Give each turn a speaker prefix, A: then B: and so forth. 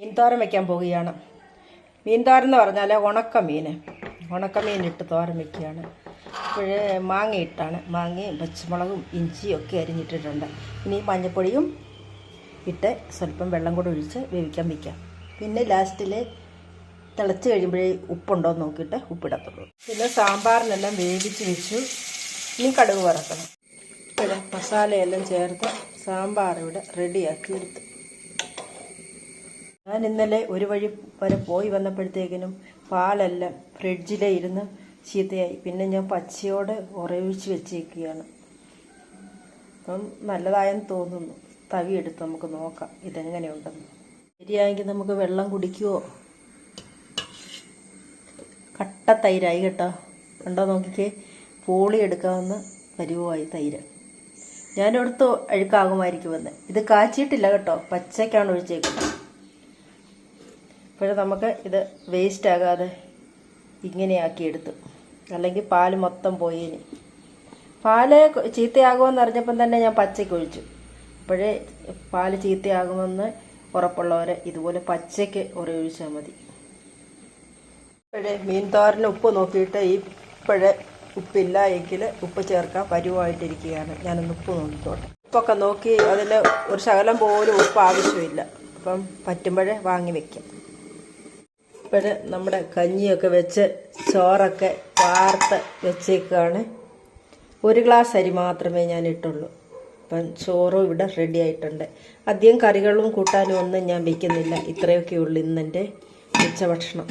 A: മീൻതോരൻ വയ്ക്കാൻ പോവുകയാണ്. മീൻതോരൻ എന്ന് പറഞ്ഞാൽ ഉണക്കമീൻ ഇട്ട് തോരൻ വയ്ക്കുകയാണ്. ഇപ്പോഴേ മാങ്ങ ഇട്ടാണ്, മാങ്ങയും പച്ചമുളകും ഇഞ്ചിയും ഒക്കെ അരിഞ്ഞിട്ടിട്ടുണ്ട്. ഇനി മഞ്ഞൾപ്പൊടിയും ഇട്ട് സ്വല്പം വെള്ളം കൂടെ ഒഴിച്ച് വേവിക്കാൻ വയ്ക്കാം. പിന്നെ ലാസ്റ്റിൽ തിളച്ച് കഴിയുമ്പോഴേ ഉപ്പുണ്ടോ എന്ന് നോക്കിയിട്ട് ഉപ്പിടത്തുള്ളൂ. പിന്നെ സാമ്പാറിനെല്ലാം വേവിച്ച് വെച്ചു. ഇനി കടുക് വറക്കണം. ഇവിടെ മസാലയെല്ലാം ചേർത്ത് സാമ്പാർ ഇവിടെ റെഡിയാക്കി എടുത്തു. ഞാൻ ഇന്നലെ ഒരു വഴി വരെ പോയി വന്നപ്പോഴത്തേക്കിനും പാലെല്ലാം ഫ്രിഡ്ജിലെ ഇരുന്ന് ചീത്തയായി. പിന്നെ ഞാൻ പച്ചയോടെ ഉറവിച്ച് വെച്ചേക്കുകയാണ്. അപ്പം നല്ലതായെന്ന് തോന്നുന്നു. തവി എടുത്ത് നമുക്ക് നോക്കാം ഇതെങ്ങനെയുണ്ടെന്ന്. ശരിയായെങ്കിൽ നമുക്ക് വെള്ളം കുടിക്കുമോ? കട്ട തൈരായി കേട്ടോ, കണ്ടോ നോക്കിക്കേ. പോളി എടുക്കാവുന്ന പരുവമായി തൈര്. ഞാനടുത്ത് അഴുക്കാകുമായിരിക്കുമെന്ന്. ഇത് കാച്ചിയിട്ടില്ല കേട്ടോ, പച്ചയ്ക്കാണ് ഒഴിച്ചേക്കുന്നത്. ഇപ്പോഴേ നമുക്ക് ഇത് വേസ്റ്റ് ആകാതെ ഇങ്ങനെയാക്കിയെടുത്തു, അല്ലെങ്കിൽ പാല് മൊത്തം പോയേനെ. പാല് ചീത്തയാകുമെന്ന് അറിഞ്ഞപ്പം തന്നെ ഞാൻ പച്ചയ്ക്ക് ഒഴിച്ചു. ഇപ്പോഴേ പാല് ചീത്തയാകുമെന്ന് ഉറപ്പുള്ളവരെ ഇതുപോലെ പച്ചയ്ക്ക് ഒഴിച്ചാൽ മതി. ഇപ്പോഴേ മീൻ തോരന് ഉപ്പ് നോക്കിയിട്ട് ഇപ്പോഴേ ഉപ്പില്ല എങ്കിൽ ഉപ്പ് ചേർക്കാൻ പരുവായിട്ടിരിക്കുകയാണ്. ഞാനൊന്ന് ഉപ്പ് നോക്കിക്കോട്ടെ. ഉപ്പൊക്കെ നോക്കി അതിൽ ഒരു ശകലം പോലും ഉപ്പ് ആവശ്യമില്ല. അപ്പം പറ്റുമ്പോഴേ വാങ്ങി വയ്ക്കാം. ഇപ്പോഴേ നമ്മുടെ കഞ്ഞിയൊക്കെ വെച്ച് ചോറൊക്കെ വാർത്ത് വെച്ചേക്കാണ്. 1 ഗ്ലാസ് അരി മാത്രമേ ഞാൻ ഇട്ടുള്ളൂ. അപ്പം ചോറും ഇവിടെ റെഡി ആയിട്ടുണ്ട്. അധികം കറികളും കൂട്ടാനും ഒന്നും ഞാൻ വയ്ക്കുന്നില്ല. ഇത്രയൊക്കെ ഉള്ളൂ ഇന്നെൻ്റെ ഉച്ചഭക്ഷണം.